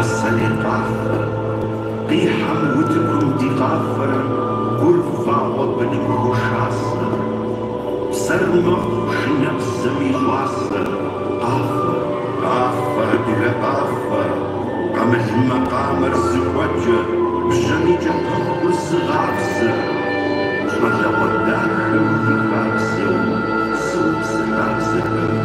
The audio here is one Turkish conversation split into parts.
السليقافة قيحم وتكم دي غافر قرفة وبن الرشاصة سرمة وشنق سمي غاصة قافة قافة دل قافة قمل مقامر زوجة بجميجة طب الزغافسة ملا وداخل في فاكسة سوق سغافسة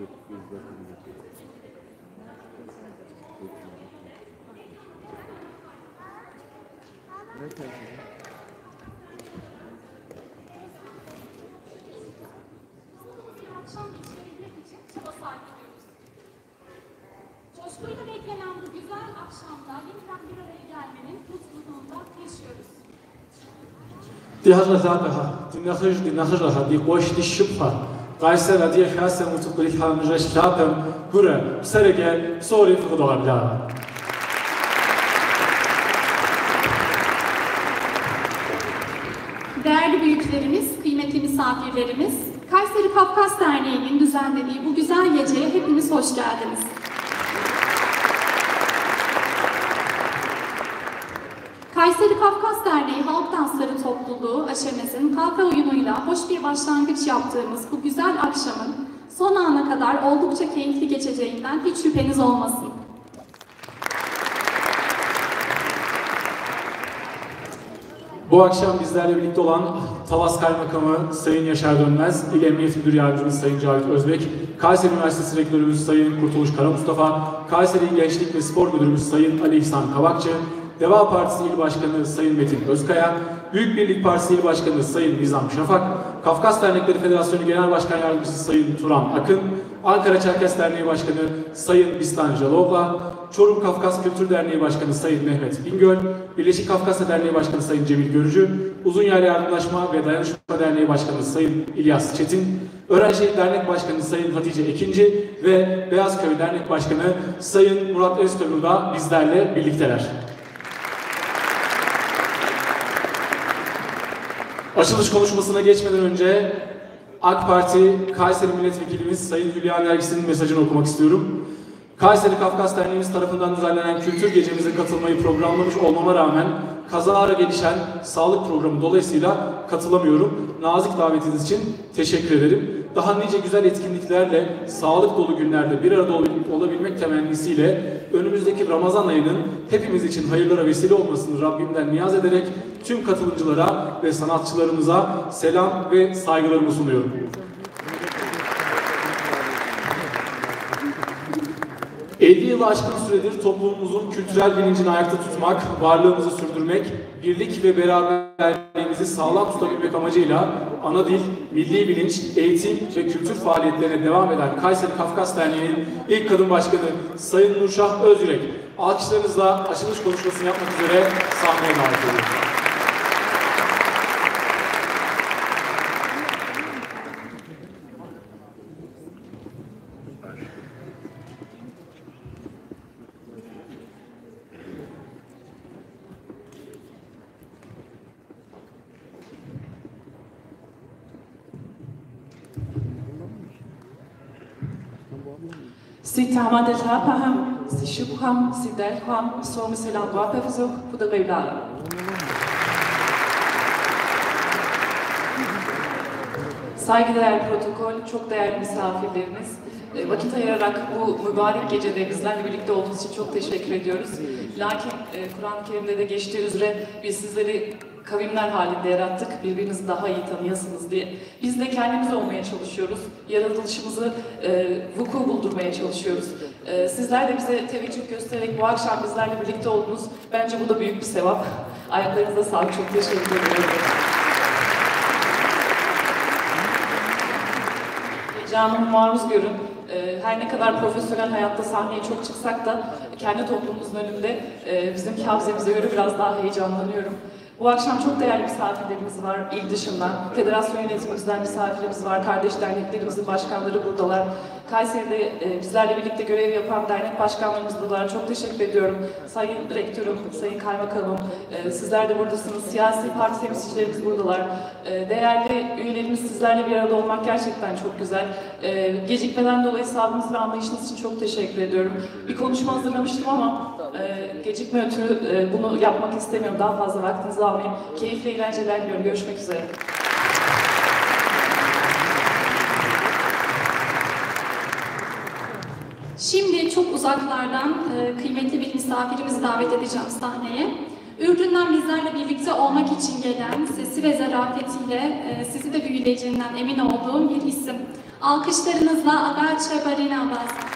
Coşkuyla beklenen bu güzel akşamda yeniden bir araya gelmenin mutluluğunda yaşıyoruz. Die Hazratha, die Nachricht, die Qosh, die Shubha, Qaysar, die Khasem, Mutuklik, Hamjash, Lapem, Gura, Sergel, Sori, Fudabla. Değerli büyüklerimiz, kıymetli misafirlerimiz, Kayseri Kafkas Derneği'nin düzenlediği bu güzel geceye hepiniz hoş geldiniz. Kayseri Kafkas Derneği Halk Dansları Topluluğu Aşemez'in kalka oyunuyla hoş bir başlangıç yaptığımız bu güzel akşamın son ana kadar oldukça keyifli geçeceğinden hiç şüpheniz olmasın. Bu akşam bizlerle birlikte olan Talas Kaymakamı Sayın Yaşar Dönmez, İl Emniyet Müdür Yardımcımız Sayın Cavit Özbek, Kayseri Üniversitesi Rektörümüz Sayın Kurtuluş Karamustafa, Kayseri Gençlik ve Spor Müdürümüz Sayın Ali İhsan Kavakçı, Deva Partisi İl Başkanı Sayın Metin Özkaya, Büyük Birlik Partisi İl Başkanı Sayın Nizam Şafak, Kafkas Dernekleri Federasyonu Genel Başkan Yardımcısı Sayın Turan Akın, Ankara Çerkes Derneği Başkanı Sayın Bistan Jalovla, Çorum Kafkas Kültür Derneği Başkanı Sayın Mehmet Bingöl, Birleşik Kafkasya Derneği Başkanı Sayın Cemil Görücü, Uzunyayla Yardımlaşma ve Dayanışma Derneği Başkanı Sayın İlyas Çetin, Öğrenci Dernek Başkanı Sayın Hatice Ekinci ve Beyazköy Dernek Başkanı Sayın Murat Öztömür da bizlerle birlikteler. Açılış konuşmasına geçmeden önce AK Parti Kayseri Milletvekilimiz Sayın Hülya Nergis'in mesajını okumak istiyorum. Kayseri Kafkas Derneğimiz tarafından düzenlenen kültür gecemize katılmayı programlamış olmama rağmen kazara gelişen sağlık programı dolayısıyla katılamıyorum. Nazik davetiniz için teşekkür ederim. Daha nice güzel etkinliklerle sağlık dolu günlerde bir arada olabilmek temennisiyle önümüzdeki Ramazan ayının hepimiz için hayırlara vesile olmasını Rabbimden niyaz ederek tüm katılımcılara ve sanatçılarımıza selam ve saygılarımı sunuyorum. 50 yılı aşkın süredir toplumumuzun kültürel bilincini ayakta tutmak, varlığımızı sürdürmek, birlik ve beraberliğimizi sağlam tutabilmek amacıyla ana dil, milli bilinç, eğitim ve kültür faaliyetlerine devam eden Kayseri Kafkas Derneği'nin ilk kadın başkanı Sayın Nurşah Özyürek, alkışlarınızla açılış konuşmasını yapmak üzere sahneye davet ediyorum. Si tamade tapaham, si shubham, si delham, somu selam vapefuzuk, bu da gıyblarım. Saygıdeğer protokol, çok değerli misafirlerimiz, vakit ayırarak bu mübarek gecede bizlerle birlikte olduğunuz için çok teşekkür ediyoruz. Lakin Kur'an-ı Kerim'de de geçtiği üzere biz sizleri kavimler halinde yarattık, birbirinizi daha iyi tanıyasınız diye. Biz de kendimiz olmaya çalışıyoruz, yaratılışımızı vuku buldurmaya çalışıyoruz. Sizler de bize teveccüh göstererek bu akşam bizlerle birlikte oldunuz. Bence bu da büyük bir sevap. Ayaklarınıza sağlık, çok teşekkür ederim. Canımı maruz görün. Her ne kadar profesyonel hayatta sahneye çok çıksak da kendi toplumumuzun önünde bizim havzemize göre biraz daha heyecanlanıyorum. Bu akşam çok değerli misafirlerimiz var il dışından. Federasyon yönetimimizden misafirlerimiz var. Kardeş derneklerimizin başkanları buradalar. Kayseri'de bizlerle birlikte görev yapan dernek başkanlarımız buradalar. Çok teşekkür ediyorum. Sayın Rektörüm, Sayın Kaymakamım, sizler de buradasınız. Siyasi parti temsilcilerimiz buradalar. Değerli üyelerimiz, sizlerle bir arada olmak gerçekten çok güzel. Gecikmeden dolayı sabrınız ve anlayışınız için çok teşekkür ediyorum. Bir konuşma hazırlamıştım ama gecikme ötürü bunu yapmak istemiyorum. Daha fazla vaktinizi almayayım. Keyifli eğlenceler diliyorum. Görüşmek üzere. Şimdi çok uzaklardan kıymetli bir misafirimizi davet edeceğim sahneye. Ürdün'den bizlerle birlikte olmak için gelen, sesi ve zarafetiyle sizi de büyüleyeceğinden emin olduğum bir isim. Alkışlarınızla Agache Barina Bas.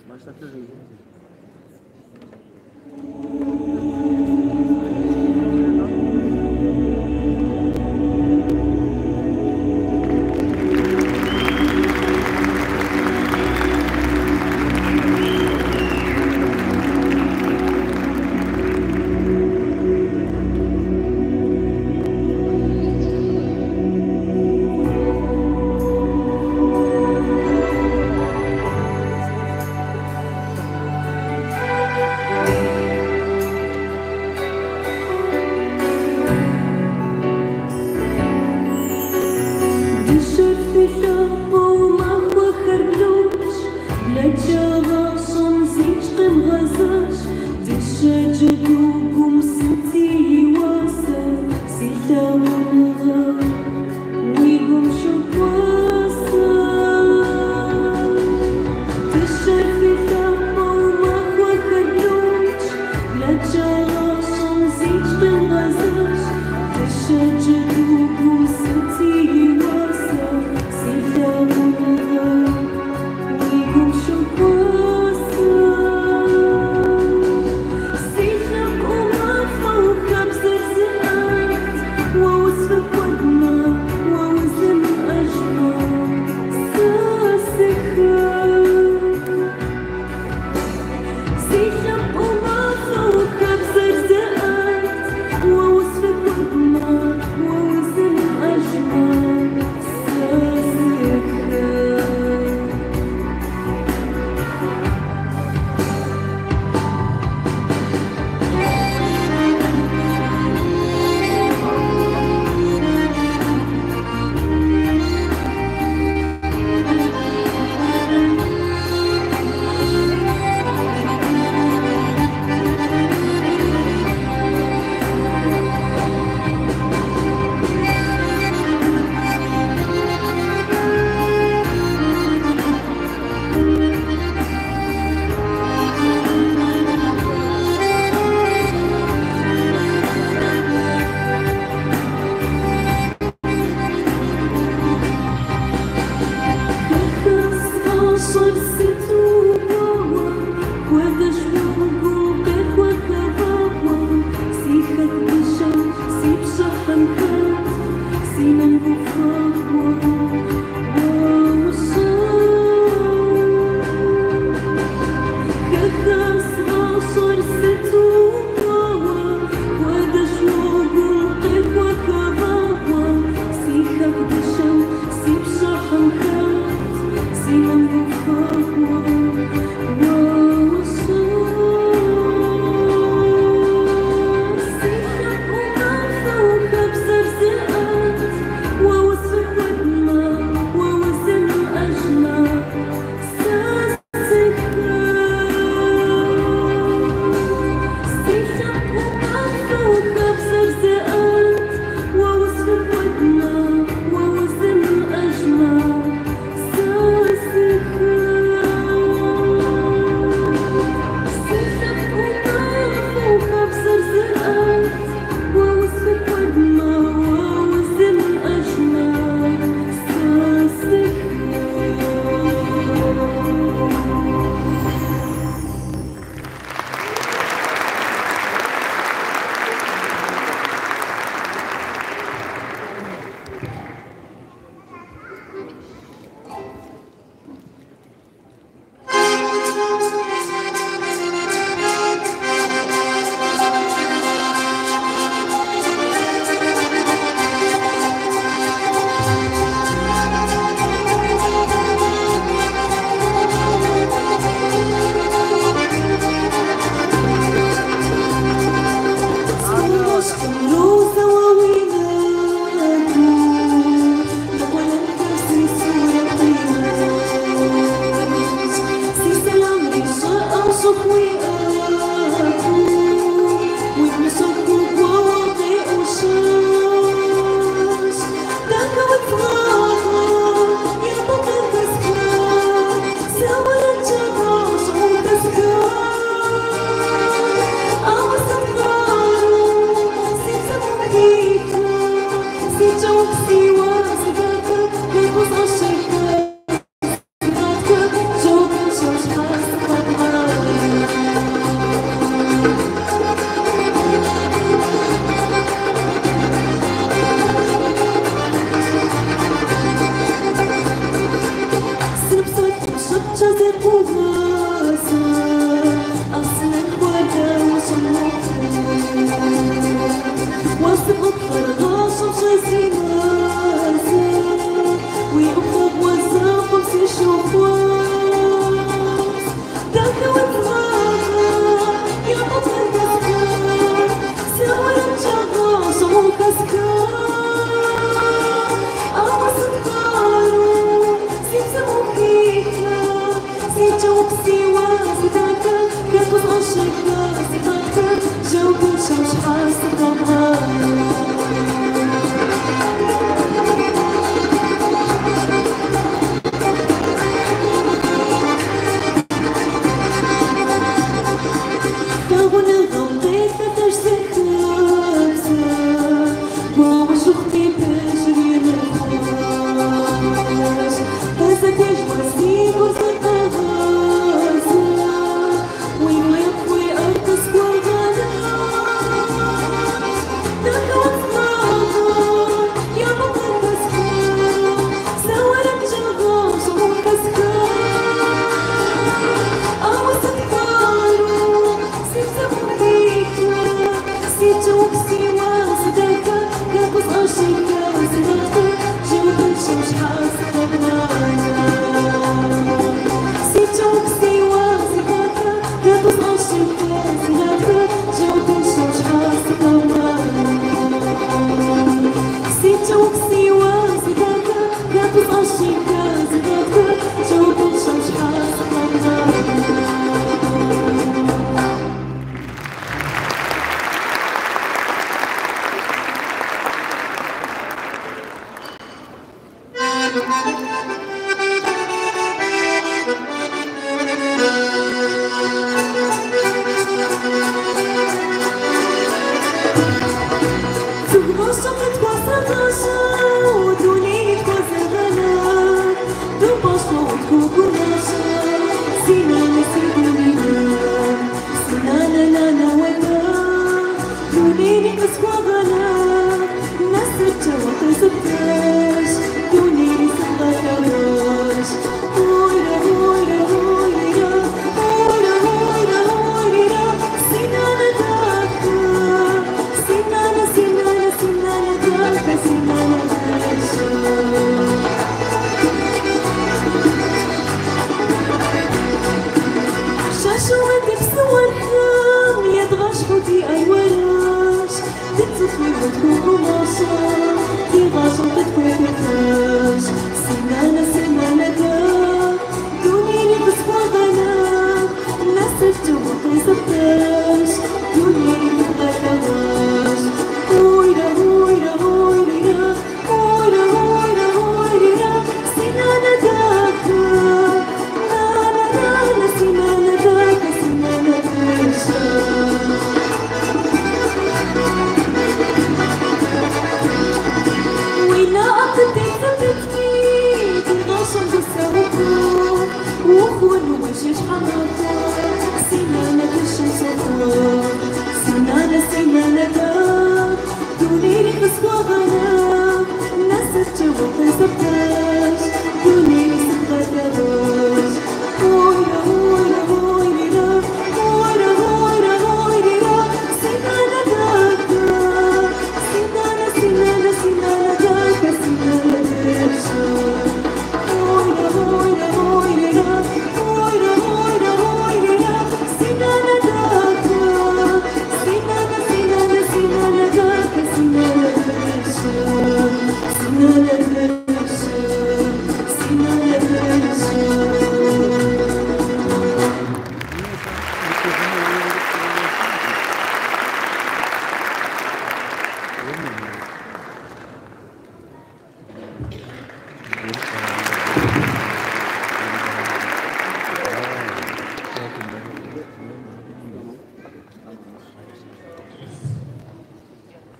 Başlatın.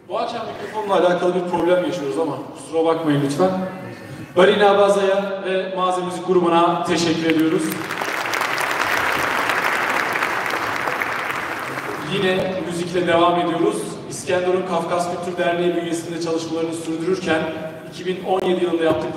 Bu akşam mikrofonla alakalı bir problem yaşıyoruz ama kusura bakmayın lütfen. Barina Baza'ya ve Mağaza Müzik grubuna teşekkür ediyoruz. Yine müzikle devam ediyoruz. İskenderun Kafkas Kültür Derneği bünyesinde çalışmalarını sürdürürken 2017 yılında yaptıkları